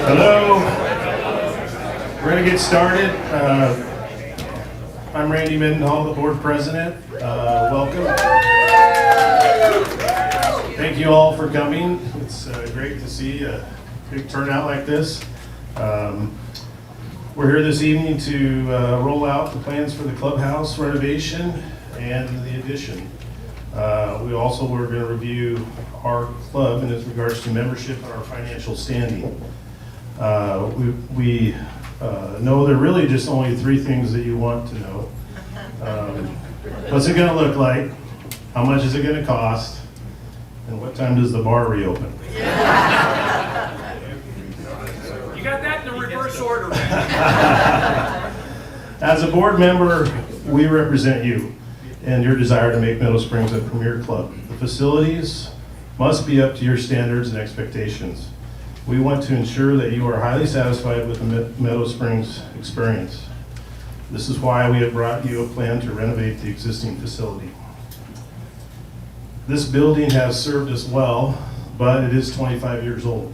Hello. We're going to get started. I'm Randy Mendenhall, the board president. Welcome. Thank you all for coming. It's great to see a big turnout like this. We're here this evening to roll out the plans for the clubhouse renovation and the addition. We're going to review our club in as regards to membership and our financial standing. We know there are really just only three things that you want to know. What's it going to look like? How much is it going to cost? And what time does the bar reopen? You got that in the reverse order. As a board member, we represent you and your desire to make Meadow Springs a premier club. The facilities must be up to your standards and expectations. We want to ensure that you are highly satisfied with the Meadow Springs experience. This is why we have brought you a plan to renovate the existing facility. This building has served us well, but it is 25 years old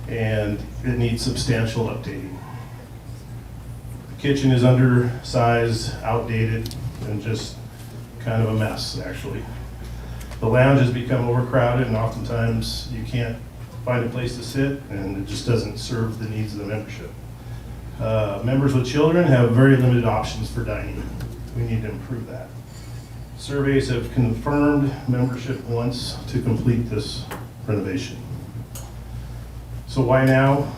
and it needs substantial updating. The kitchen is undersized, outdated, and just kind of a mess, actually. The lounge has become overcrowded and oftentimes you can't find a place to sit and it just doesn't serve the needs of the membership. Members with children have very limited options for dining. We need to improve that. Surveys have confirmed membership wants to complete this renovation. So why now?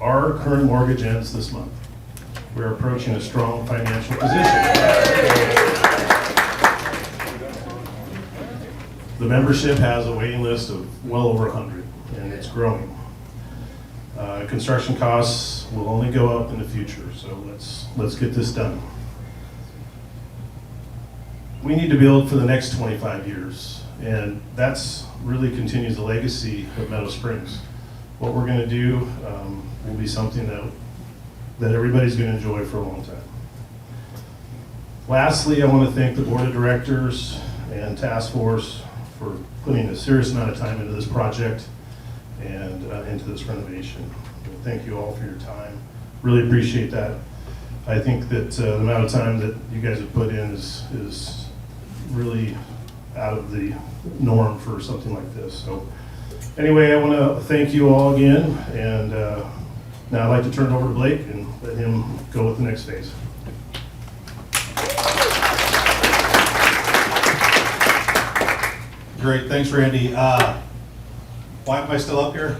Our current mortgage ends this month. We're approaching a strong financial position. The membership has a waiting list of well over 100, and it's growing. Construction costs will only go up in the future, so let's get this done. We need to build for the next 25 years, and that's really continues the legacy of Meadow Springs. What we're going to do will be something that everybody's going to enjoy for a long time. Lastly, I want to thank the board of directors and task force for putting a serious amount of time into this project and into this renovation. Thank you all for your time. Really appreciate that. I think that the amount of time that you guys have put in is really out of the norm for something like this. So anyway, I want to thank you all again, and now I'd like to turn it over to Blake and let him go with the next phase. Great, thanks, Randy. Why am I still up here?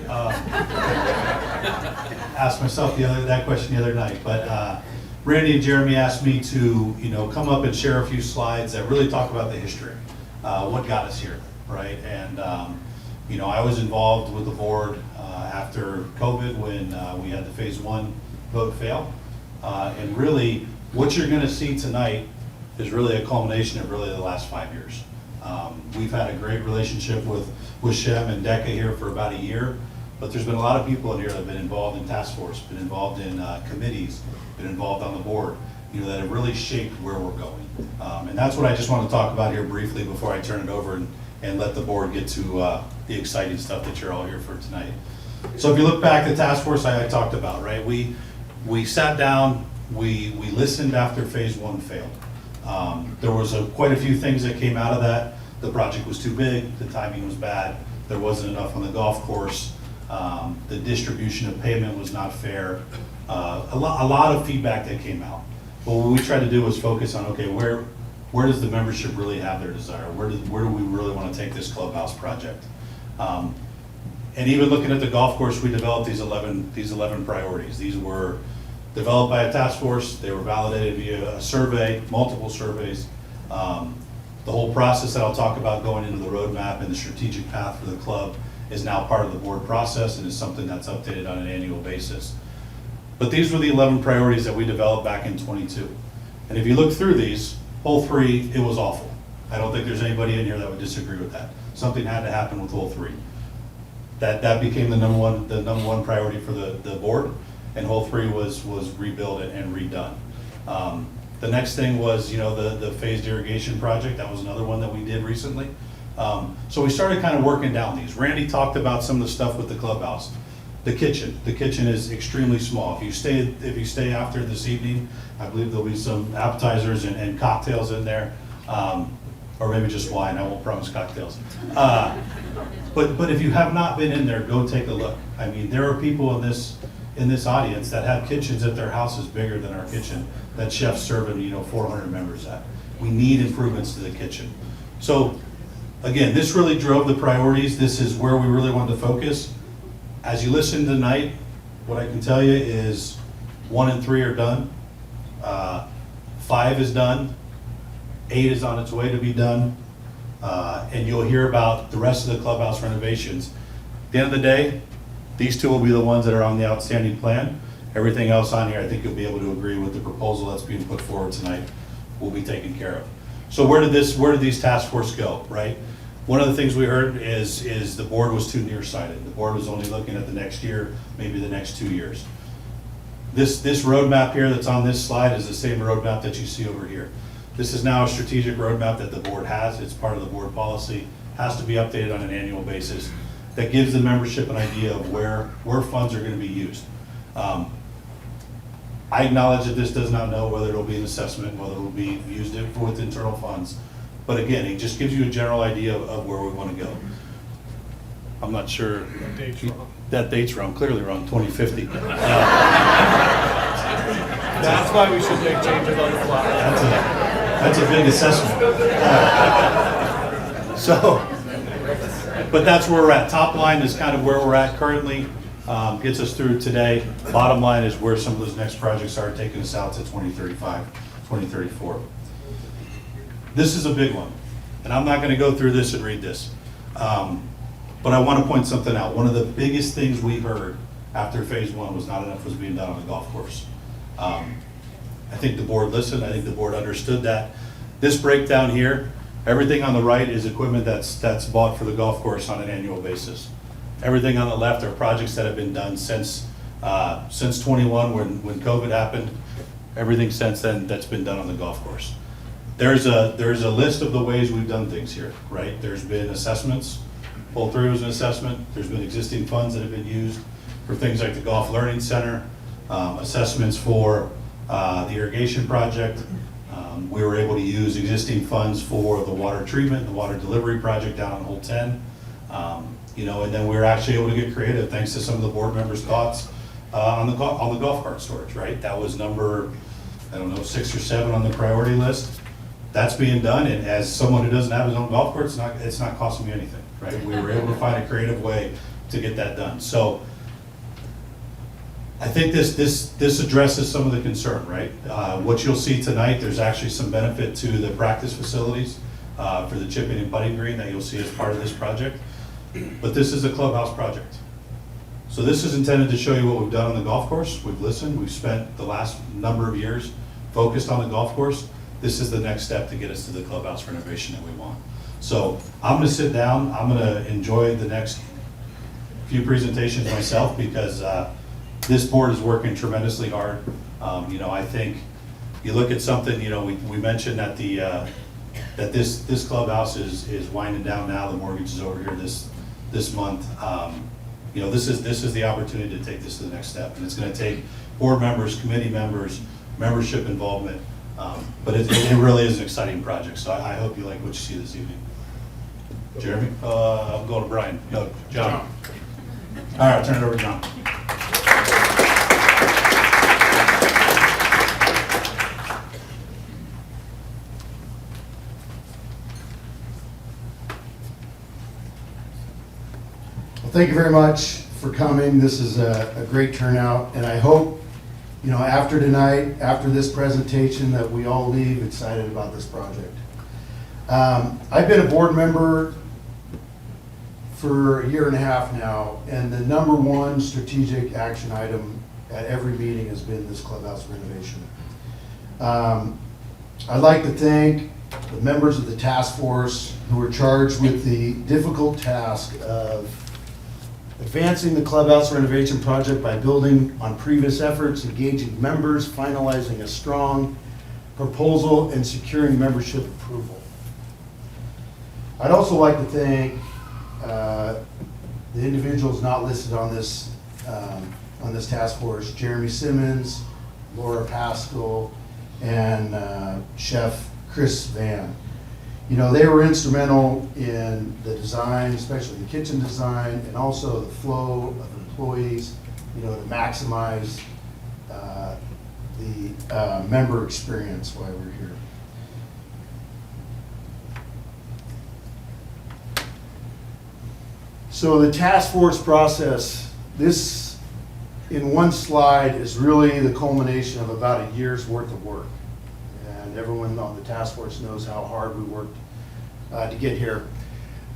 Asked myself that question the other night, but Randy and Jeremy asked me to, come up and share a few slides that really talk about the history, what got us here, right? And I was involved with the board after COVID when we had the phase one vote fail, and really what you're going to see tonight is really a culmination of really the last 5 years. We've had a great relationship with Shem and DECA here for about a year, but there's been a lot of people in here that have been involved in task force, been involved in committees, been involved on the board, that have really shaped where we're going. And that's what I just want to talk about here briefly before I turn it over and let the board get to the exciting stuff that you're all here for tonight. So if you look back, the task force I talked about, right? We sat down, we listened after phase one failed. There was quite a few things that came out of that. The project was too big, the timing was bad, there wasn't enough on the golf course, the distribution of payment was not fair, a lot of feedback that came out. But what we tried to do was focus on, okay, where does the membership really have their desire? Where do we really want to take this clubhouse project? And even looking at the golf course, we developed these 11 priorities. These were developed by a task force. They were validated via a survey, multiple surveys. The whole process that I'll talk about going into the roadmap and the strategic path for the club is now part of the board process and is something that's updated on an annual basis. But these were the 11 priorities that we developed back in 22. And if you look through these, whole three, it was awful. I don't think there's anybody in here that would disagree with that. Something had to happen with whole three. That became the number one priority for the board, and whole three was rebuilt and redone. The next thing was, the phased irrigation project. That was another one that we did recently. So we started kind of working down these. Randy talked about some of the stuff with the clubhouse. The kitchen is extremely small. If you stay after this evening, I believe there'll be some appetizers and cocktails in there, or maybe just wine. I won't promise cocktails. But if you have not been in there, go take a look. I mean, there are people in this audience that have kitchens at their houses bigger than our kitchen that chefs serving 400 members at. We need improvements to the kitchen. So again, this really drove the priorities. This is where we really wanted to focus. As you listen tonight, what I can tell you is 1 and 3 are done. 5 is done. 8 is on its way to be done. And you'll hear about the rest of the clubhouse renovations. At the end of the day, these 2 will be the ones that are on the outstanding plan. Everything else on here, I think you'll be able to agree with the proposal that's being put forward tonight will be taken care of. So where did these task force go, right? One of the things we heard is the board was too nearsighted. The board was only looking at the next year, maybe the next 2 years. This roadmap here that's on this slide is the same roadmap that you see over here. This is now a strategic roadmap that the board has. It's part of the board policy, has to be updated on an annual basis. That gives the membership an idea of where funds are going to be used. I acknowledge that this does not know whether it'll be an assessment, whether it'll be used with internal funds. But again, it just gives you a general idea of where we want to go. I'm not sure. That date's wrong. That date's wrong, clearly wrong, 2050. That's why we should make changes on the fly. That's a big assessment. But that's where we're at. Top line is kind of where we're at currently, gets us through today. Bottom line is where some of those next projects are taking us out to 2035, 2034. This is a big one, and I'm not going to go through this and read this. But I want to point something out. One of the biggest things we heard after phase 1 was not enough was being done on the golf course. I think the board listened. I think the board understood that. This breakdown here, everything on the right is equipment that's bought for the golf course on an annual basis. Everything on the left are projects that have been done since 21 when COVID happened. Everything since then that's been done on the golf course. There's a list of the ways we've done things here, right? There's been assessments. Hole 3 was an assessment. There's been existing funds that have been used for things like the Golf Learning Center, assessments for the irrigation project. We were able to use existing funds for the water treatment, the water delivery project down on Hole 10. And then we were actually able to get creative thanks to some of the board members' thoughts on the golf cart storage, right? That was number, 6 or 7 on the priority list. That's being done, and as someone who doesn't have his own golf course, it's not costing me anything, right? We were able to find a creative way to get that done. So I think this addresses some of the concern, right? What you'll see tonight, there's actually some benefit to the practice facilities for the chipping and putting green that you'll see as part of this project. But this is a clubhouse project. So this is intended to show you what we've done on the golf course. We've listened, we've spent the last number of years focused on the golf course. This is the next step to get us to the clubhouse renovation that we want. So I'm gonna sit down, I'm gonna enjoy the next few presentations myself because this board is working tremendously hard. I think you look at something, we mentioned that that this clubhouse is winding down now. The mortgage is over here this month. This is the opportunity to take this to the next step, and it's going to take board members, committee members, membership involvement. But it really is an exciting project. So I hope you like what you see this evening. Jeremy, I'm going to Brian. No, John. All right, I'll turn it over to John. Thank you very much for coming. This is a great turnout, and I hope, after tonight, after this presentation, that we all leave excited about this project. I've been a board member for 1.5 years now, and the #1 strategic action item at every meeting has been this clubhouse renovation. I'd like to thank the members of the task force who were charged with the difficult task of advancing the clubhouse renovation project by building on previous efforts, engaging members, finalizing a strong proposal, and securing membership approval. I'd also like to thank the individuals not listed on this on this task force, Jeremy Simmons, Laura Pascal, and Chef Chris Van. You know, they were instrumental in the design, especially the kitchen design, and also the flow of employees, you know, to maximize the member experience while we're here. So the task force process, this in one slide is really the culmination of about a year's worth of work. And everyone on the task force knows how hard we worked to get here.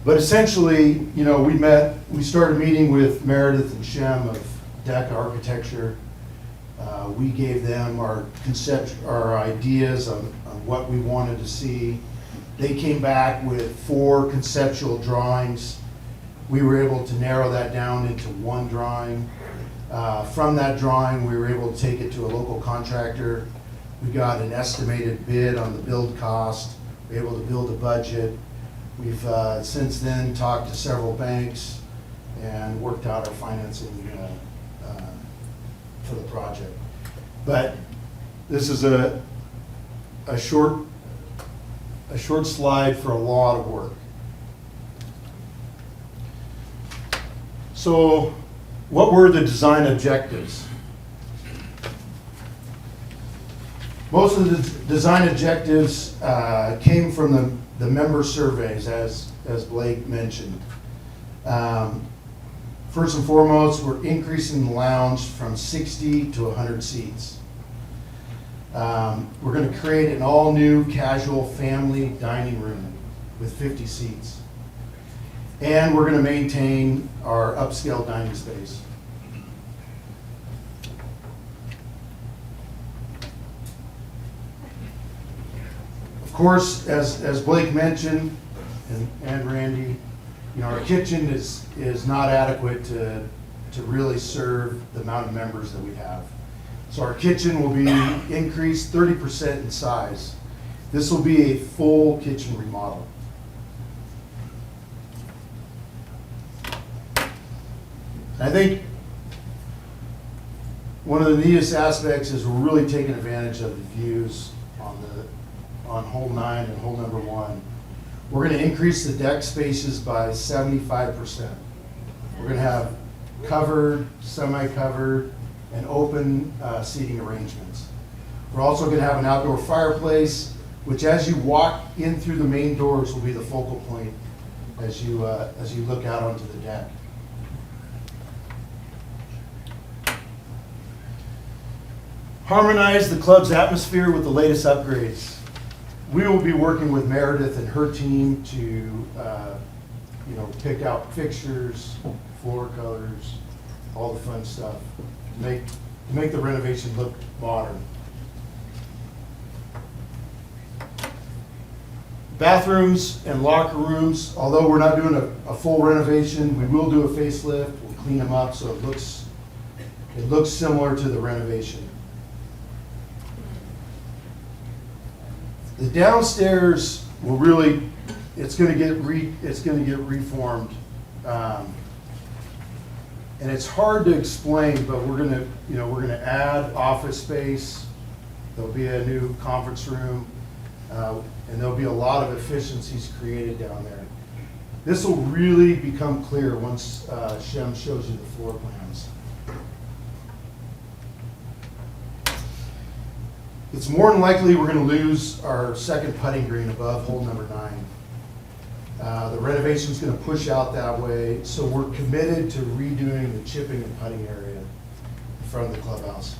But essentially, you know, we started meeting with Meredith and Shem of Deck Architecture. We gave them our ideas on what we wanted to see. They came back with 4 conceptual drawings. We were able to narrow that down into one drawing. From that drawing, we were able to take it to a local contractor. We got an estimated bid on the build cost. We were able to build a budget. We've since then talked to several banks and worked out our financing for the project. But this is a short slide for a lot of work. So what were the design objectives? Most of the design objectives came from the member surveys, as Blake mentioned. First and foremost, we're increasing the lounge from 60 to 100 seats. We're going to create an all-new casual family dining room with 50 seats. And we're going to maintain our upscale dining space. Of course, as Blake mentioned, and Randy, you know, our kitchen is not adequate to really serve the amount of members that we have. So our kitchen will be increased 30% in size. This will be a full kitchen remodel. I think one of the neatest aspects is we're really taking advantage of the views on hole 9 and hole number 1. We're going to increase the deck spaces by 75%. We're going to have covered, semi-covered, and open seating arrangements. We're also going to have an outdoor fireplace, which as you walk in through the main doors will be the focal point as you look out onto the deck. Harmonize the club's atmosphere with the latest upgrades. We will be working with Meredith and her team to pick out fixtures, floor colors, all the fun stuff to make the renovation look modern. Bathrooms and locker rooms, although we're not doing a full renovation, we will do a facelift. We'll clean them up so it looks similar to the renovation. The downstairs will really, it's going to get reformed, and it's hard to explain. But we're going to add office space. There'll be a new conference room, and there'll be a lot of efficiencies created down there. This will really become clear once Shem shows you the floor plans. It's more than likely we're going to lose our second putting green above hole number 9. The renovation is going to push out that way, so we're committed to redoing the chipping and putting area in front of the clubhouse.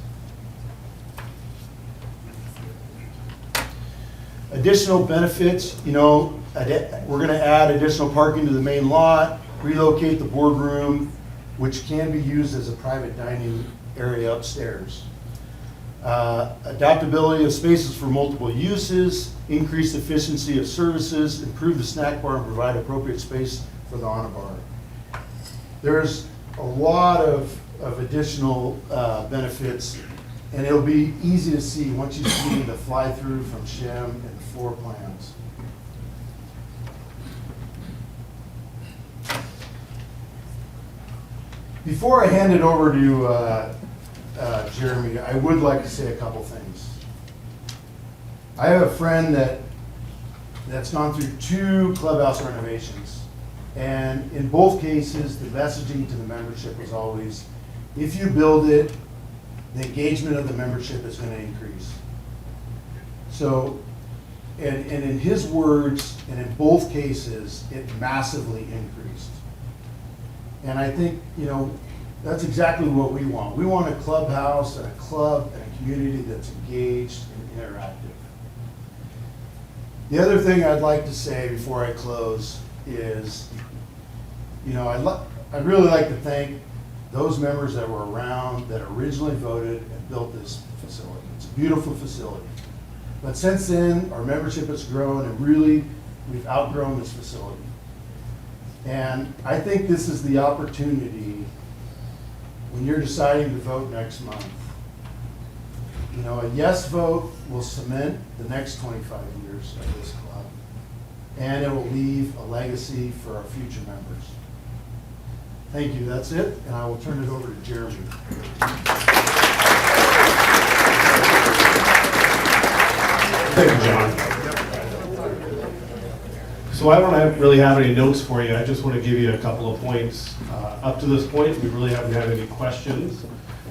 Additional benefits, we're going to add additional parking to the main lot, relocate the boardroom, which can be used as a private dining area upstairs. Adaptability of spaces for multiple uses, increased efficiency of services, improve the snack bar, and provide appropriate space for the honor bar. There's a lot of additional benefits, and it'll be easy to see once you see the fly-through from Shem and the floor plans. Before I hand it over to Jeremy, I would like to say a couple things. I have a friend that's gone through 2 clubhouse renovations. And in both cases, the messaging to the membership was always, if you build it, the engagement of the membership is going to increase. So, and in his words, and in both cases, it massively increased. And I think, that's exactly what we want. We want a clubhouse and a club and a community that's engaged and interactive. The other thing I'd like to say before I close is, I'd really like to thank those members that were around that originally voted and built this facility. It's a beautiful facility. But since then, our membership has grown and really, we've outgrown this facility. And I think this is the opportunity when you're deciding to vote next month. A yes vote will cement the next 25 years of this club, and it will leave a legacy for our future members. Thank you, that's it, and I will turn it over to Jeremy. Thank you, John. So I don't really have any notes for you. I just want to give you a couple of points. Up to this point, we really haven't had any questions,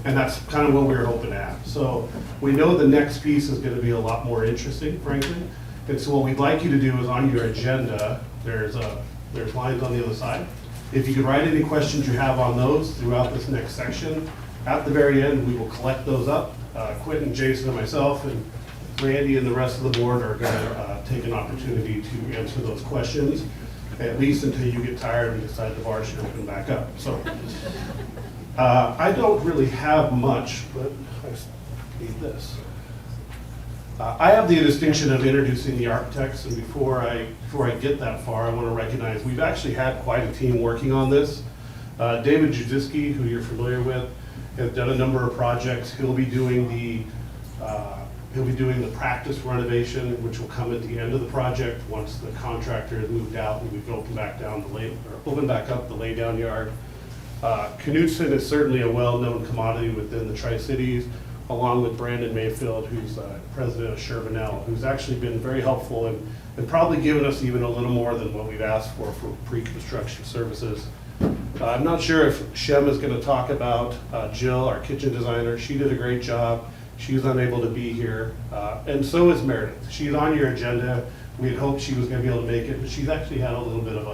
and that's kind of what we were hoping to have. So we know the next piece is going to be a lot more interesting, frankly. And so what we'd like you to do is on your agenda, there's lines on the other side. If you could write any questions you have on those throughout this next section, at the very end, we will collect those up. Quentin, Jason, and myself, and Randy and the rest of the board are going to take an opportunity to answer those questions, at least until you get tired and decide the bar should open back up. So I don't really have much, but I need this. I have the distinction of introducing the architects, and before I get that far, I want to recognize we've actually had quite a team working on this. David Judziski, who you're familiar with, has done a number of projects. He'll be doing the practice renovation, which will come at the end of the project once the contractor has moved out and we've opened back up the laydown yard. Knutson is certainly a well-known commodity within the Tri-Cities, along with Brandon Mayfield, who's president of Shermanell, who's actually been very helpful and probably given us even a little more than what we've asked for pre-construction services. I'm not sure if Shem is going to talk about Jill, our kitchen designer. She did a great job. She's unable to be here, and so is Meredith. She's on your agenda. We had hoped she was going to be able to make it, but she's actually had a little bit of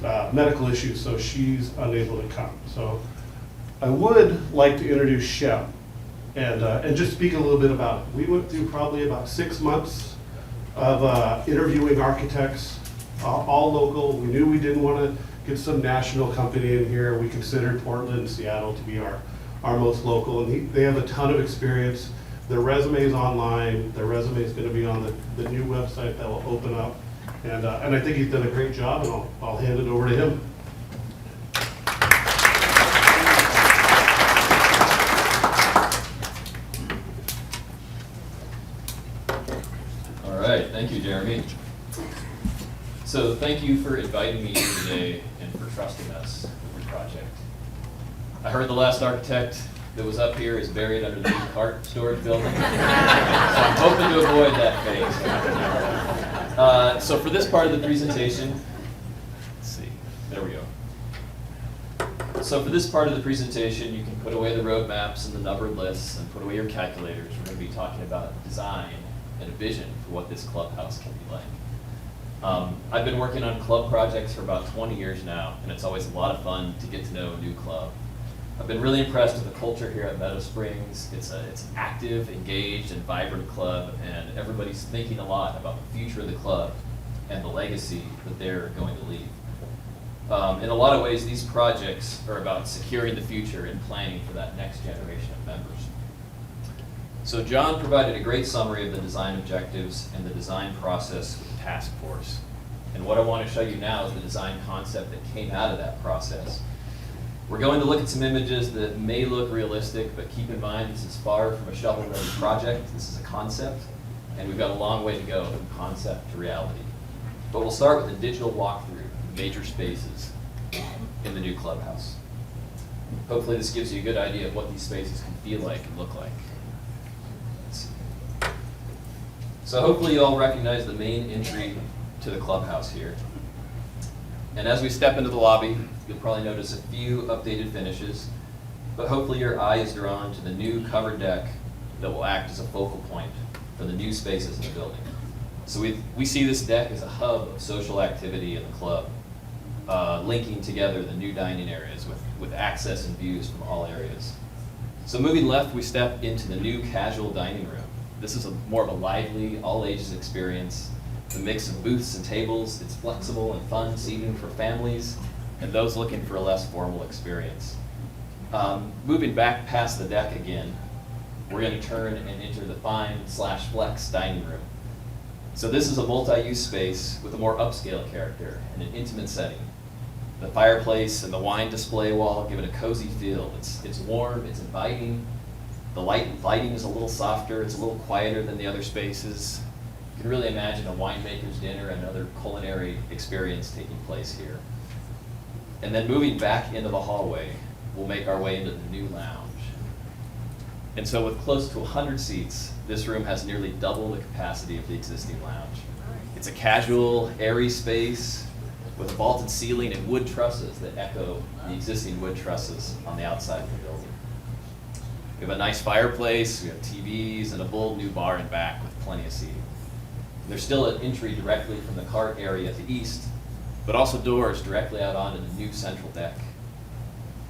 a medical issue, so she's unable to come. So I would like to introduce Shem and just speak a little bit about it. We went through probably about 6 months of interviewing architects, all local. We knew we didn't want to get some national company in here. We considered Portland and Seattle to be our most local, and they have a ton of experience. Their resume is online. Their resume is going to be on the new website that will open up, and I think he's done a great job, and I'll hand it over to him. All right, thank you, Jeremy. So thank you for inviting me here today and for trusting us with your project. I heard the last architect that was up here is buried under the new cart storage building. So I'm hoping to avoid that fate. So for this part of the presentation, let's see, there we go. So for this part of the presentation, you can put away the roadmaps and the numbered lists and put away your calculators. We're going to be talking about design and a vision for what this clubhouse can be like. I've been working on club projects for about 20 years now, and it's always a lot of fun to get to know a new club. I've been really impressed with the culture here at Meadow Springs. It's an active, engaged, and vibrant club, and everybody's thinking a lot about the future of the club and the legacy that they're going to leave. In a lot of ways, these projects are about securing the future and planning for that next generation of members. So John provided a great summary of the design objectives and the design process with the task force. And what I want to show you now is the design concept that came out of that process. We're going to look at some images that may look realistic, but keep in mind this is far from a shovel-ready project. This is a concept, and we've got a long way to go from concept to reality. But we'll start with a digital walkthrough of major spaces in the new clubhouse. hopefully this gives you a good idea of what these spaces can feel like and look like. Let's see. So hopefully you all recognize the main entry to the clubhouse here. And as we step into the lobby, you'll probably notice a few updated finishes, but hopefully your eye is drawn to the new covered deck that will act as a focal point for the new spaces in the building. So we see this deck as a hub of social activity in the club, linking together the new dining areas with access and views from all areas. So moving left, we step into the new casual dining room. This is more of a lively, all ages experience. The mix of booths and tables, it's flexible and fun seating for families and those looking for a less formal experience. Moving back past the deck again, we're going to turn and enter the fine/flex dining room. So this is a multi-use space with a more upscale character and an intimate setting. The fireplace and the wine display wall give it a cozy feel. It's warm, it's inviting. The lighting is a little softer, it's a little quieter than the other spaces. You can really imagine a winemaker's dinner and another culinary experience taking place here. And then moving back into the hallway, we'll make our way into the new lounge. And so with close to 100 seats, this room has nearly double the capacity of the existing lounge. It's a casual, airy space with a vaulted ceiling and wood trusses that echo the existing wood trusses on the outside of the building. We have a nice fireplace, we have TVs, and a bold new bar in back with plenty of seating. There's still an entry directly from the cart area to the east, but also doors directly out onto the new central deck.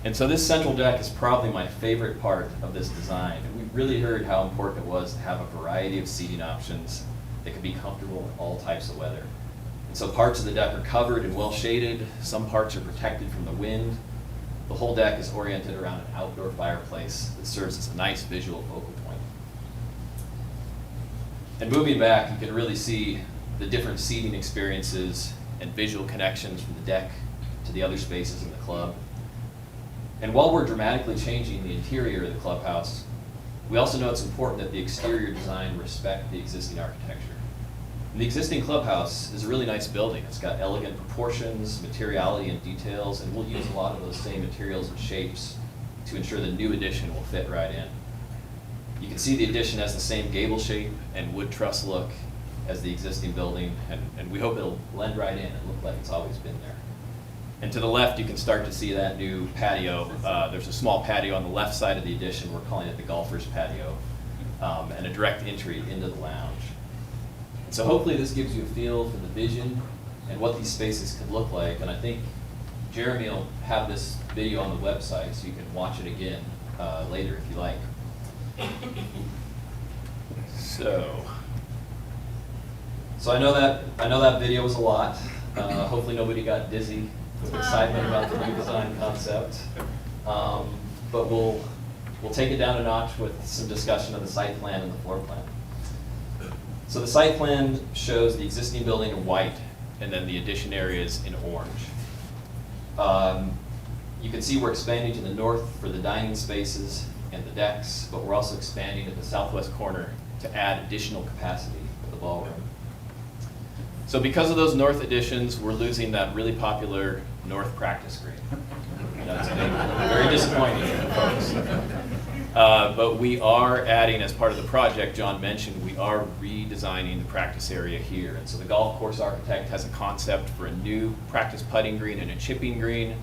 And so this central deck is probably my favorite part of this design. And we really heard how important it was to have a variety of seating options that could be comfortable in all types of weather. And so parts of the deck are covered and well shaded. Some parts are protected from the wind. The whole deck is oriented around an outdoor fireplace that serves as a nice visual focal point. And moving back, you can really see the different seating experiences and visual connections from the deck to the other spaces in the club. And while we're dramatically changing the interior of the clubhouse, we also know it's important that the exterior design respect the existing architecture. And the existing clubhouse is a really nice building. It's got elegant proportions, materiality, and details, and we'll use a lot of those same materials and shapes to ensure the new addition will fit right in. You can see the addition has the same gable shape and wood truss look as the existing building, and we hope it'll blend right in and look like it's always been there. And to the left, you can start to see that new patio. There's a small patio on the left side of the addition. We're calling it the golfer's patio, and a direct entry into the lounge. And so hopefully this gives you a feel for the vision and what these spaces could look like. And I think Jeremy will have this video on the website, so you can watch it again later if you like. So I know that video was a lot. Hopefully nobody got dizzy with excitement about the new design concept. But we'll take it down a notch with some discussion of the site plan and the floor plan. So the site plan shows the existing building in white and then the addition areas in orange. You can see we're expanding to the north for the dining spaces and the decks, but we're also expanding at the southwest corner to add additional capacity for the ballroom. So because of those north additions, we're losing that really popular north practice green. That's very disappointing to folks. But we are adding, as part of the project John mentioned, we are redesigning the practice area here. And so the golf course architect has a concept for a new practice putting green and a chipping green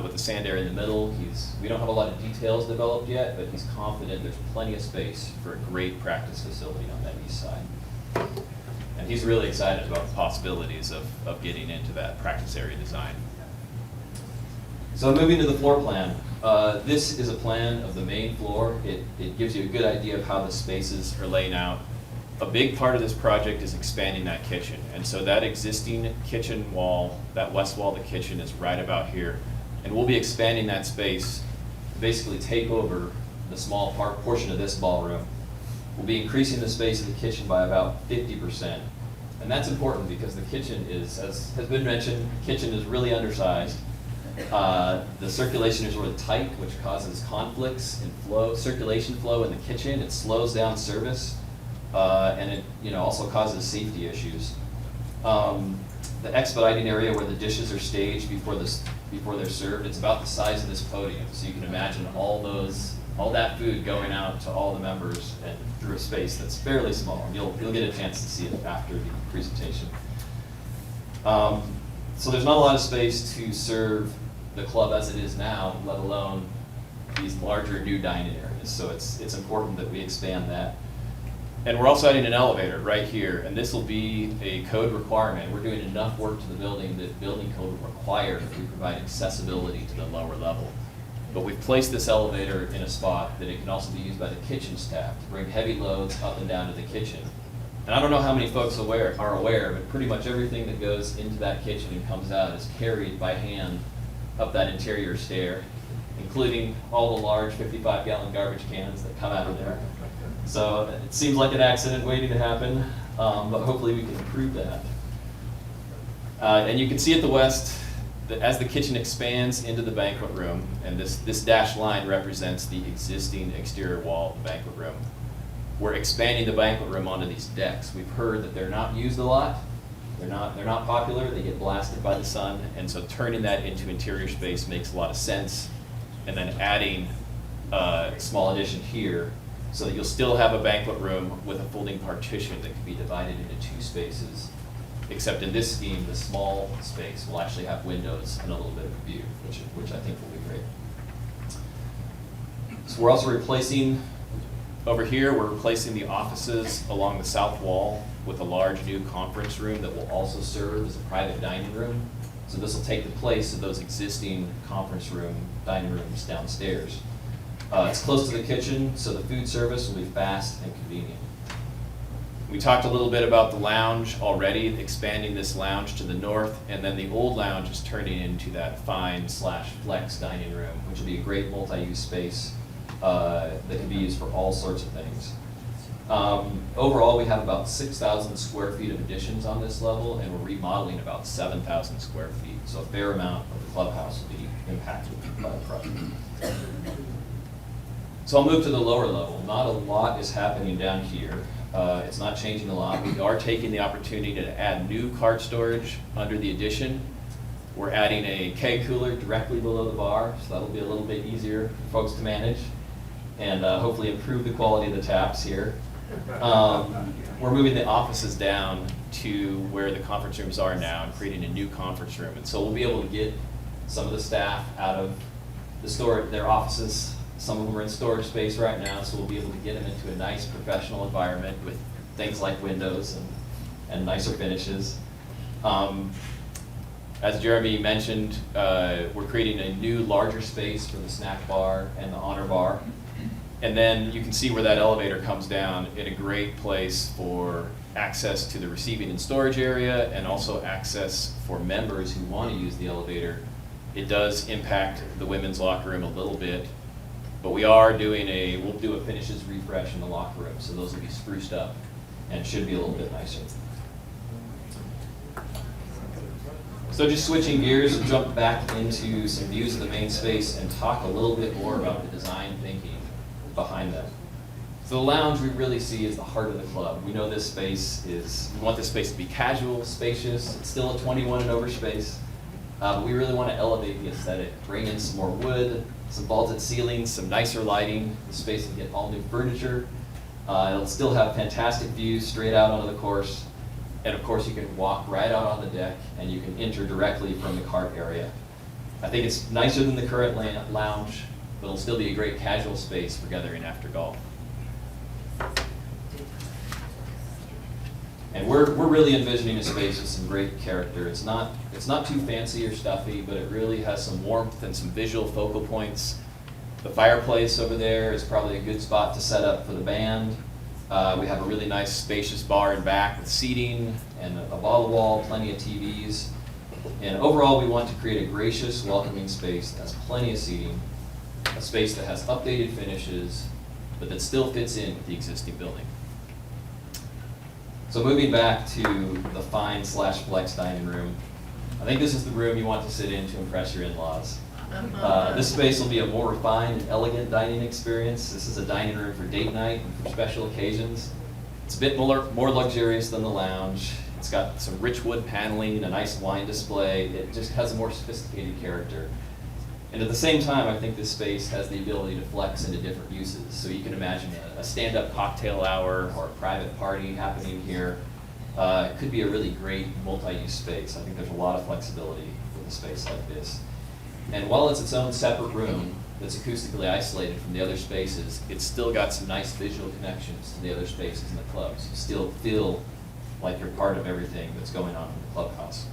with the sand area in the middle. We don't have a lot of details developed yet, but he's confident there's plenty of space for a great practice facility on that east side. And he's really excited about the possibilities of getting into that practice area design. So moving to the floor plan. This is a plan of the main floor. It gives you a good idea of how the spaces are laying out. A big part of this project is expanding that kitchen. And so that existing kitchen wall, that west wall of the kitchen is right about here. And we'll be expanding that space to basically take over the small portion of this ballroom. We'll be increasing the space of the kitchen by about 50%. And that's important because the kitchen is, as has been mentioned, the kitchen is really undersized. The circulation is really tight, which causes conflicts in circulation flow in the kitchen. It slows down service, and it also causes safety issues. The expediting area where the dishes are staged before before they're served. It's about the size of this podium, so you can imagine all that food going out to all the members and through a space that's fairly small. You'll get a chance to see it after the presentation. So there's not a lot of space to serve the club as it is now, let alone these larger new dining areas. So it's important that we expand that. And we're also adding an elevator right here, and this will be a code requirement. We're doing enough work to the building that building code will require that we provide accessibility to the lower level. But we've placed this elevator in a spot that it can also be used by the kitchen staff to bring heavy loads up and down to the kitchen. And I don't know how many folks are aware, but pretty much everything that goes into that kitchen and comes out is carried by hand up that interior stair, including all the large 55-gallon garbage cans that come out of there. So it seems like an accident waiting to happen, but hopefully we can improve that. And you can see at the west, that as the kitchen expands into the banquet room, and this dashed line represents the existing exterior wall of the banquet room, we're expanding the banquet room onto these decks. We've heard that they're not used a lot. They're not popular. They get blasted by the sun, and so turning that into interior space makes a lot of sense. And then adding a small addition here, so that you'll still have a banquet room with a folding partition that can be divided into two spaces. Except in this scheme, the small space will actually have windows and a little bit of a view, which I think will be great. So we're also replacing, over here, we're replacing the offices along the south wall with a large new conference room that will also serve as a private dining room. So this will take the place of those existing conference room, dining rooms downstairs. It's close to the kitchen, so the food service will be fast and convenient. We talked a little bit about the lounge already, expanding this lounge to the north, and then the old lounge is turning into that fine/flex dining room, which will be a great multi-use space that can be used for all sorts of things. Overall, we have about 6,000 square feet of additions on this level, and we're remodeling about 7,000 square feet. So a fair amount of the clubhouse will be impacted by the project. So I'll move to the lower level. Not a lot is happening down here. It's not changing a lot. We are taking the opportunity to add new cart storage under the addition. We're adding a keg cooler directly below the bar, so that'll be a little bit easier for folks to manage and hopefully improve the quality of the taps here. We're moving the offices down to where the conference rooms are now and creating a new conference room. And so we'll be able to get some of the staff out of their offices. Some of them are in storage space right now, so we'll be able to get them into a nice professional environment with things like windows and nicer finishes. As Jeremy mentioned, we're creating a new larger space for the snack bar and the honor bar. And then you can see where that elevator comes down in a great place for access to the receiving and storage area, and also access for members who want to use the elevator. It does impact the women's locker room a little bit, but we'll do a finishes refresh in the locker room, so those will be spruced up and should be a little bit nicer. So just switching gears and jump back into some views of the main space and talk a little bit more about the design thinking behind them. So the lounge we really see is the heart of the club. We know this space we want this space to be casual, spacious. It's still a 21 and over space. But we really want to elevate the aesthetic, bring in some more wood, some vaulted ceilings, some nicer lighting. The space will get all new furniture. It'll still have fantastic views straight out onto the course. And of course you can walk right out on the deck and you can enter directly from the cart area. I think it's nicer than the current lounge, but it'll still be a great casual space for gathering after golf. And we're really envisioning a space with some great character. It's not too fancy or stuffy, but it really has some warmth and some visual focal points. The fireplace over there is probably a good spot to set up for the band. We have a really nice spacious bar in back with seating and a bottle wall, plenty of TVs. And overall, we want to create a gracious, welcoming space that has plenty of seating, a space that has updated finishes, but that still fits in with the existing building. So moving back to the fine/flex dining room, I think this is the room you want to sit in to impress your in-laws. This space will be a more refined and elegant dining experience. This is a dining room for date night and for special occasions. It's a bit more luxurious than the lounge. It's got some rich wood paneling, a nice wine display. It just has a more sophisticated character. And at the same time, I think this space has the ability to flex into different uses. So you can imagine a stand-up cocktail hour or a private party happening here. It could be a really great multi-use space. I think there's a lot of flexibility with a space like this. And while it's its own separate room that's acoustically isolated from the other spaces, it's still got some nice visual connections to the other spaces in the clubs. You still feel like you're part of everything that's going on in the clubhouse.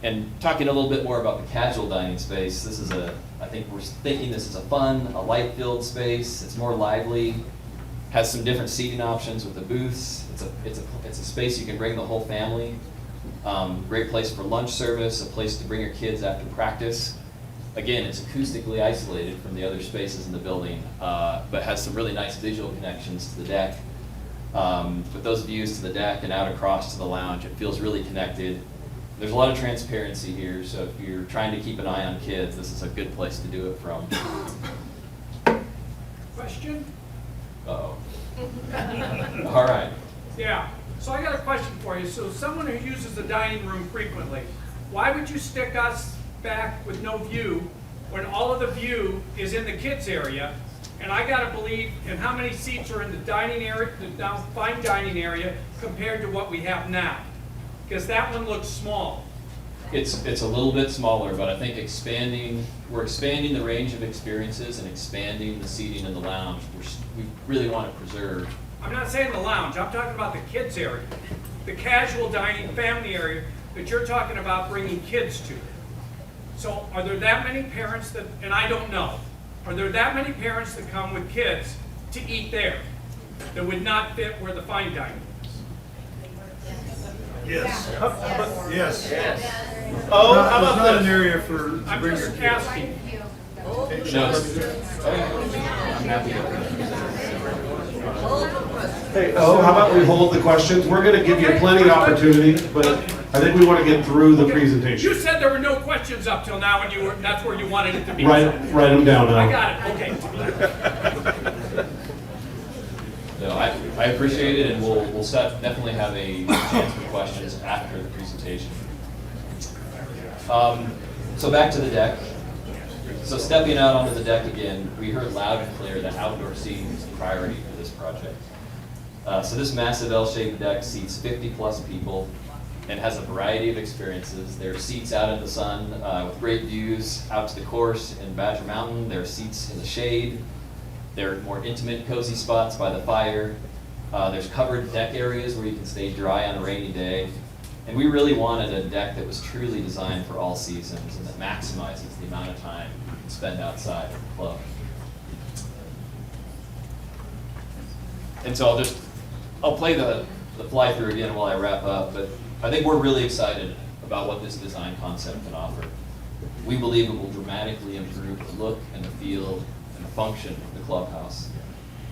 And talking a little bit more about the casual dining space, this is I think we're thinking this is a fun, a light-filled space. It's more lively, has some different seating options with the booths. It's a space you can bring the whole family. Great place for lunch service, a place to bring your kids after practice. Again, it's acoustically isolated from the other spaces in the building, but has some really nice visual connections to the deck. With those views to the deck and out across to the lounge, it feels really connected. There's a lot of transparency here, so if you're trying to keep an eye on kids, this is a good place to do it from. Question? Uh-oh. All right. Yeah, so I got a question for you. So someone who uses the dining room frequently, why would you stick us back with no view when all of the view is in the kids area? And I gotta believe, and how many seats are in the dining area, the fine dining area, compared to what we have now? Because that one looks small. It's a little bit smaller, but I think we're expanding the range of experiences and expanding the seating in the lounge. We really want to preserve. I'm not saying the lounge, I'm talking about the kids area. The casual dining family area that you're talking about bringing kids to. So are there that many parents that, and I don't know, are there that many parents that come with kids to eat there that would not fit where the fine dining is? Yes. Yes. Oh, how about not an area for, to I'm bring just your kids? asking. No, I'm happy to. Hey, how about we hold the questions? We're gonna give you plenty of opportunity, but I think we wanna get through the You presentation. said there were no questions up till now, and that's where you wanted it to be. Write them down I now. got it, okay. No, I appreciate it, and we'll definitely have a chance for questions after the presentation. So back to the deck. So stepping out onto the deck again, we heard loud and clear that outdoor seating is a priority for this project. So this massive L-shaped deck seats 50+ people and has a variety of experiences. There are seats out in the sun with great views out to the course in Badger Mountain. There are seats in the shade. There are more intimate, cozy spots by the fire. There's covered deck areas where you can stay dry on a rainy day. And we really wanted a deck that was truly designed for all seasons and that maximizes the amount of time you can spend outside of the club. And so I'll play the fly through again while I wrap up, but I think we're really excited about what this design concept can offer. We believe it will dramatically improve the look and the feel and the function of the clubhouse.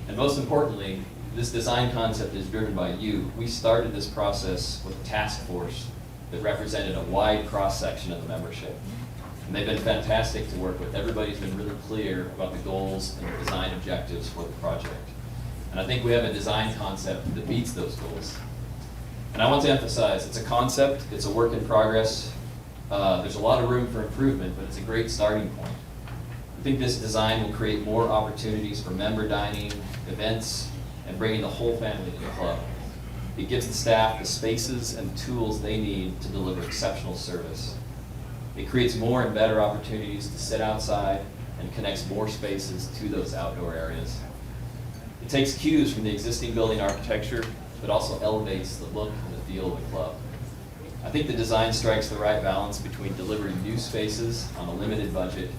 And most importantly, this design concept is driven by you. We started this process with a task force that represented a wide cross-section of the membership. And they've been fantastic to work with. Everybody's been really clear about the goals and the design objectives for the project. And I think we have a design concept that meets those goals. And I want to emphasize, it's a concept, it's a work in progress. There's a lot of room for improvement, but it's a great starting point. I think this design will create more opportunities for member dining, events, and bringing the whole family to the club. It gives the staff the spaces and the tools they need to deliver exceptional service. It creates more and better opportunities to sit outside and connects more spaces to those outdoor areas. It takes cues from the existing building architecture, but also elevates the look and the feel of the club. I think the design strikes the right balance between delivering new spaces on a limited budget,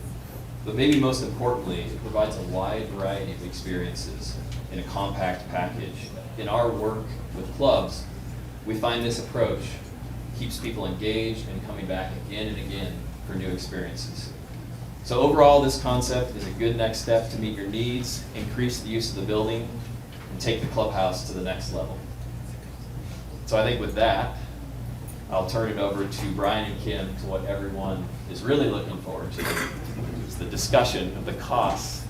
but maybe most importantly, it provides a wide variety of experiences in a compact package. In our work with clubs, we find this approach keeps people engaged and coming back again and again for new experiences. So overall, this concept is a good next step to meet your needs, increase the use of the building, and take the clubhouse to the next level. So I think with that, I'll turn it over to Brian and Kim to what everyone is really looking forward to, is the discussion of the costs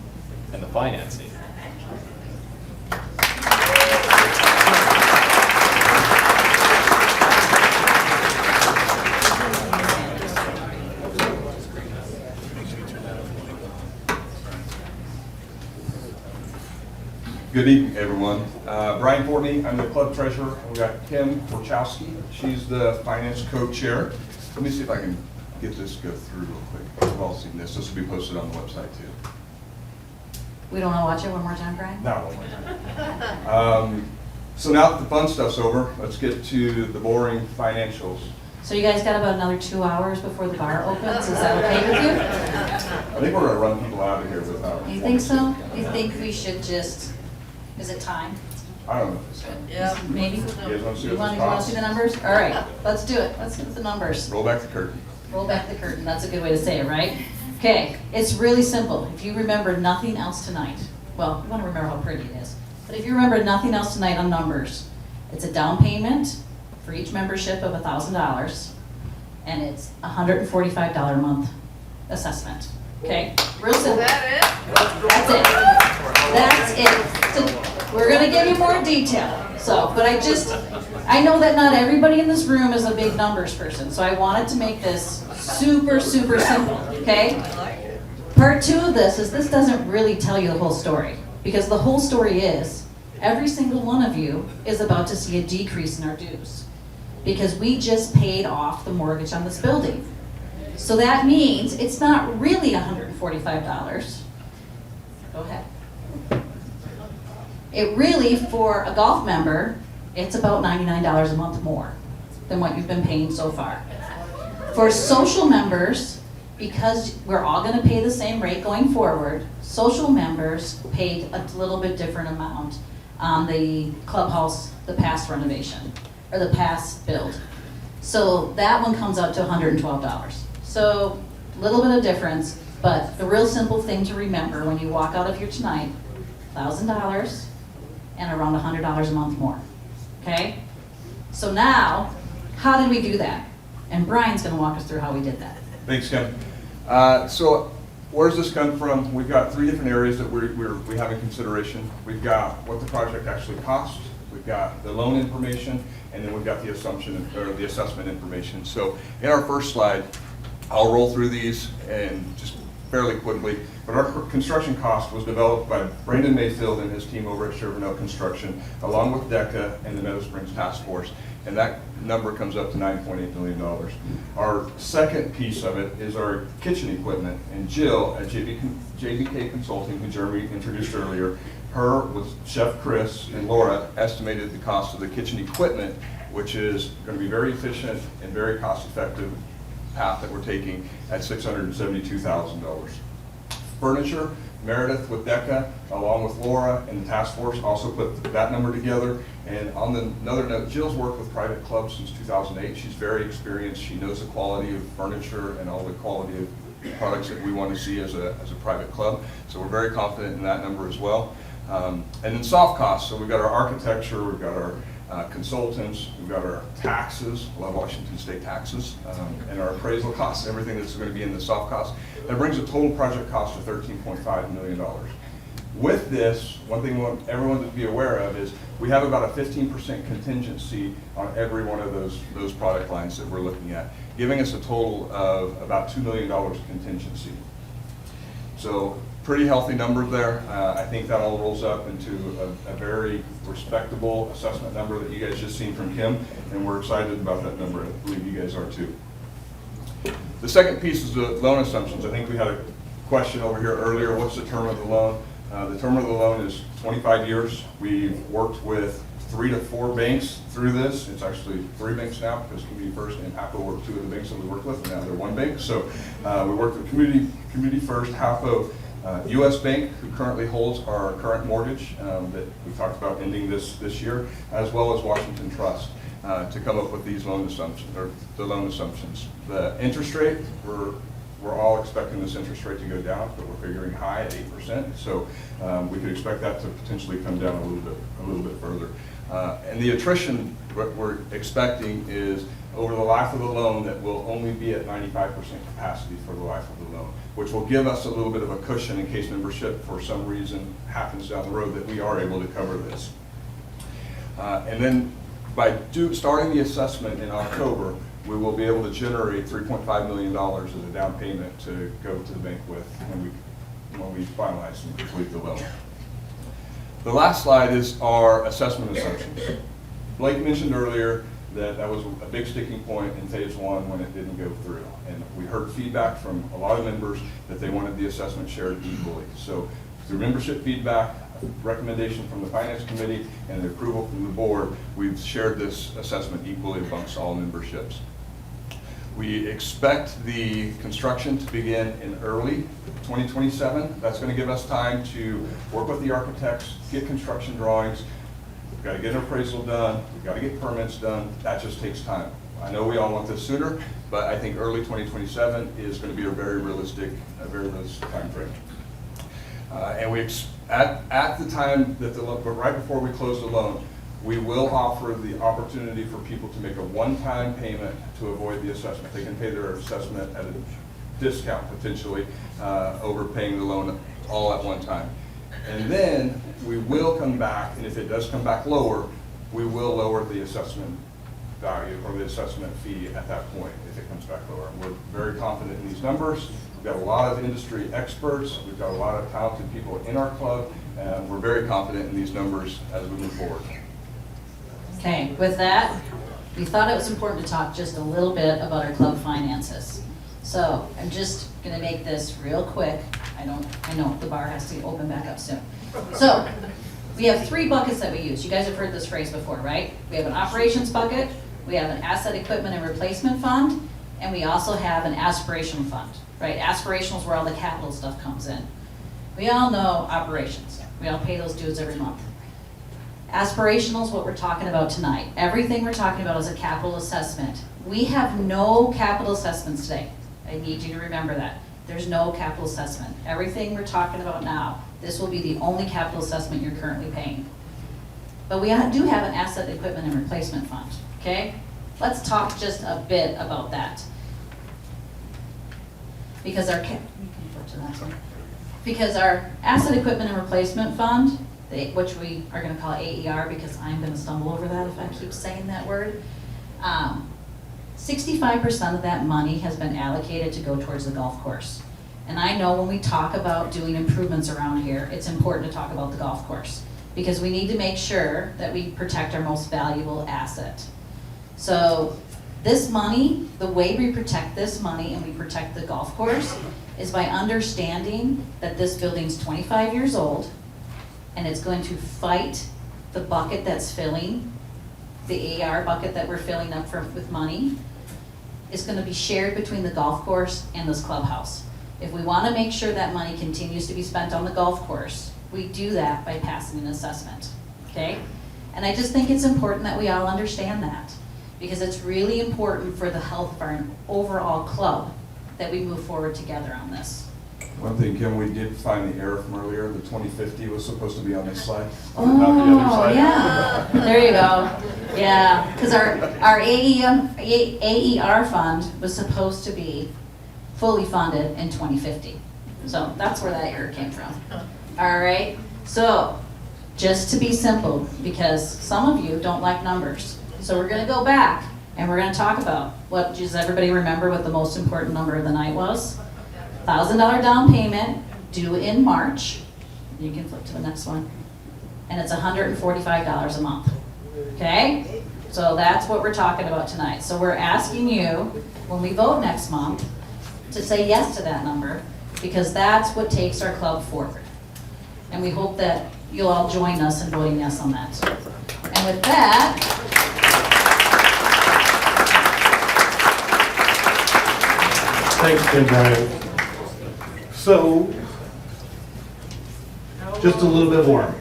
and the financing. Good evening, everyone. Brian Fortney, I'm the club treasurer. We got Kim Wachowski. She's the finance co-chair. Let me see if I can get this go through real quick. We've all seen this. This will be posted on the website too. We don't want to watch it one more time, Brian? Not one more time. So now that the fun stuff's over, let's get to the boring financials. So you guys got about another 2 hours before the bar opens, is that okay with you? I think we're gonna run people out of here without. You think so? You think we should just, is it time? I don't know if it's. Yeah. Maybe? You guys wanna see You what want this to costs? see the numbers? All right, let's do it. Let's get the numbers. Roll back the curtain. Roll back the curtain, that's a good way to say it, right? Okay, it's really simple. If you remember nothing else tonight, well, you want to remember how pretty it is, but if you remember nothing else tonight on numbers, it's a down payment for each membership of $1,000, and it's a $145 a month assessment. Okay, real simple. That's it. That's it. So we're gonna give you more detail. So, but I know that not everybody in this room is a big numbers person, so I wanted to make this super, super simple, okay? Part two of this is this doesn't really tell you the whole story, because the whole story is every single one of you is about to see a decrease in our dues, because we just paid off the mortgage on this building. So that means it's not really $145. Go ahead. It really, for a golf member, it's about $99 a month more than what you've been paying so far. For social members, because we're all gonna pay the same rate going forward, social members paid a little bit different amount on the clubhouse, the past renovation, or the past build. So that one comes out to $112. So a little bit of difference, but the real simple thing to remember when you walk out of here tonight, $1,000 and around $100 a month more, okay? So now, how did we do that? And Brian's gonna walk us through how we did that. Thanks, Kim. So where does this come from? We've got three different areas that we have in consideration. We've got what the project actually cost, we've got the loan information, and then we've got the assumption or the assessment information. So in our first slide, I'll roll through these and just fairly quickly, but our construction cost was developed by Brandon Mayfield and his team over at Shervin Construction, along with DECA and the Meadow Springs Task Force, and that number comes up to $9.8 million. Our second piece of it is our kitchen equipment, and Jill at JBK Consulting, who Jeremy introduced earlier, her with Chef Chris and Laura estimated the cost of the kitchen equipment, which is going to be very efficient and very cost-effective path that we're taking at $672,000. Furniture, Meredith with DECA, along with Laura and the task force, also put that number together. And on another note, Jill's worked with private clubs since 2008. She's very experienced. She knows the quality of furniture and all the quality of products that we want to see as a private club. So we're very confident in that number as well. And then soft costs. So we've got our architecture, we've got our consultants, we've got our taxes, we'll have Washington State taxes, and our appraisal costs, everything that's going to be in the soft costs. That brings a total project cost of $13.5 million. With this, one thing we want everyone to be aware of is we have about a 15% contingency on every one of those product lines that we're looking at, giving us a total of about $2 million contingency. So pretty healthy numbers there. I think that all rolls up into a very respectable assessment number that you guys just seen from Kim, and we're excited about that number. I believe you guys are too. The second piece is the loan assumptions. I think we had a question over here earlier. What's the term of the loan? The term of the loan is 25 years. We've worked with 3 to 4 banks through this. It's actually 3 banks now because Community First and Apple were 2 of the banks that we worked with, and now they're 1 bank. So we worked with Community First, HAPO, U.S. Bank, who currently holds our current mortgage that we talked about ending this year, as well as Washington Trust to come up with these loan assumptions, or the loan assumptions. The interest rate, we're all expecting this interest rate to go down, but we're figuring high at 8%. So we could expect that to potentially come down a little bit further. And the attrition, what we're expecting is over the life of the loan that will only be at 95% capacity for the life of the loan, which will give us a little bit of a cushion in case membership for some reason happens down the road that we are able to cover this. And then by starting the assessment in October, we will be able to generate $3.5 million as a down payment to go to the bank with when we finalize and complete the loan. The last slide is our assessment assumptions. Blake mentioned earlier that that was a big sticking point in phase one when it didn't go through. And we heard feedback from a lot of members that they wanted the assessment shared equally. So through membership feedback, recommendation from the finance committee, and the approval from the board, we've shared this assessment equally amongst all memberships. We expect the construction to begin in early 2027. That's going to give us time to work with the architects, get construction drawings. We've got to get an appraisal done. We've got to get permits done. That just takes time. I know we all want this sooner, but I think early 2027 is going to be a very realistic time frame. And at the time that but right before we close the loan, we will offer the opportunity for people to make a one-time payment to avoid the assessment. They can pay their assessment at a discount potentially over paying the loan all at one time. And then we will come back, and if it does come back lower, we will lower the assessment value or the assessment fee at that point if it comes back lower. And we're very confident in these numbers. We've got a lot of industry experts. We've got a lot of talented people in our club, and we're very confident in these numbers as we move forward. Okay, with that, we thought it was important to talk just a little bit about our club finances. So I'm just gonna make this real quick. I know the bar has to open back up soon. So we have 3 buckets that we use. You guys have heard this phrase before, right? We have an operations bucket, we have an asset equipment and replacement fund, and we also have an aspirational fund, right? Aspirational is where all the capital stuff comes in. We all know operations. We all pay those dues every month. Aspirational is what we're talking about tonight. Everything we're talking about is a capital assessment. We have no capital assessments today. I need you to remember that. There's no capital assessment. Everything we're talking about now, this will be the only capital assessment you're currently paying. But we do have an asset equipment and replacement fund, okay? Let's talk just a bit about that. Because our asset equipment and replacement fund, which we are going to call AER because I'm going to stumble over that if I keep saying that word. 65% of that money has been allocated to go towards the golf course. And I know when we talk about doing improvements around here, it's important to talk about the golf course because we need to make sure that we protect our most valuable asset. So this money, the way we protect this money and we protect the golf course is by understanding that this building's 25 years old and it's going to fight the bucket that's filling, the AR bucket that we're filling up with money, is going to be shared between the golf course and this clubhouse. If we want to make sure that money continues to be spent on the golf course, we do that by passing an assessment, okay? And I just think it's important that we all understand that because it's really important for the health of our overall club that we move forward together on this. One thing, Kim, we did find the error from earlier. The 2050 was supposed to be on this slide. Oh, not the other side. yeah. There you go. Yeah, because our AER fund was supposed to be fully funded in 2050. So that's where that error came from. All right. So just to be simple, because some of you don't like numbers. So we're going to go back and we're going to talk about does everybody remember what the most important number of the night was? $1,000 down payment due in March. You can flip to the next one. And it's $145 a month. Okay? So that's what we're talking about tonight. So we're asking you, when we vote next month, to say yes to that number, because that's what takes our club forward. And we hope that you'll all join us in voting yes on that. And with that, Thanks, Tim Bryan. So, just a little bit more.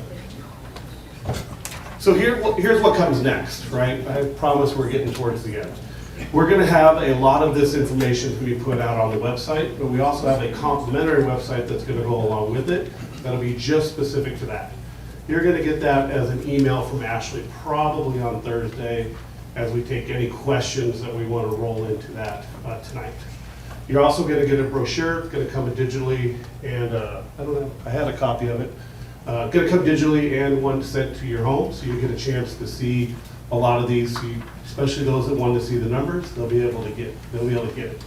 So here's what comes next, right? I promise we're getting towards the end. We're going to have a lot of this information to be put out on the website, but we also have a complimentary website that's going to go along with it that'll be just specific to that. You're going to get that as an email from Ashley probably on Thursday as we take any questions that we want to roll into that tonight. You're also going to get a brochure. It's going to come digitally, and I don't know, I had a copy of it. Going to come digitally and one sent to your home, so you get a chance to see a lot of these. Especially those that want to see the numbers, they'll be able to get it.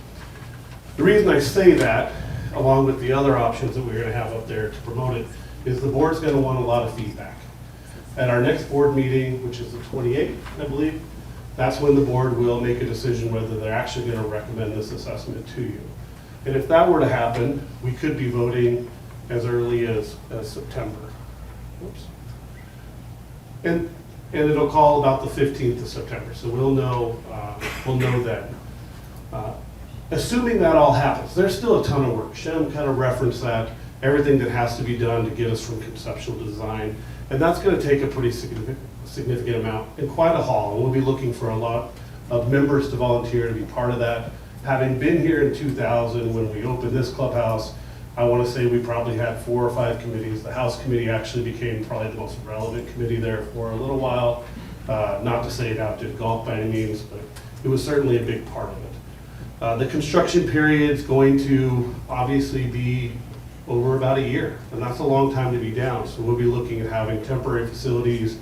The reason I say that, along with the other options that we're gonna have up there to promote it, is the board's gonna want a lot of feedback. At our next board meeting, which is the 28th, I believe, that's when the board will make a decision whether they're actually gonna recommend this assessment to you. And if that were to happen, we could be voting as early as September. Whoops. And it'll call about the 15th of September, so we'll know then. Assuming that all happens, there's still a ton of work. Shem kind of referenced that, everything that has to be done to get us from conceptual to design, and that's gonna take a pretty significant amount and quite a haul. And we'll be looking for a lot of members to volunteer to be part of that. Having been here in 2000 when we opened this clubhouse, I want to say we probably had 4 or 5 committees. The House Committee actually became probably the most relevant committee there for a little while. Not to say it outdid golf by any means, but it was certainly a big part of it. The construction period is going to obviously be over about a year, and that's a long time to be down. So we'll be looking at having temporary facilities.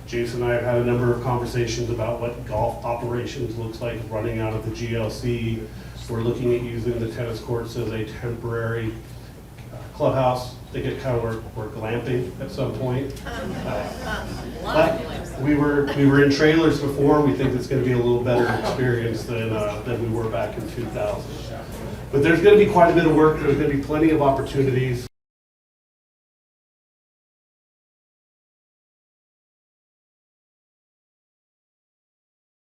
Jason and I have had a number of conversations about what golf operations looks like running out of the GLC. We're looking at using the tennis courts as a temporary clubhouse. They get kind of we're glamping at some point. But we were in trailers before. We think it's going to be a little better experience than we were back in 2000. But there's going to be quite a bit of work. There's going to be plenty of opportunities.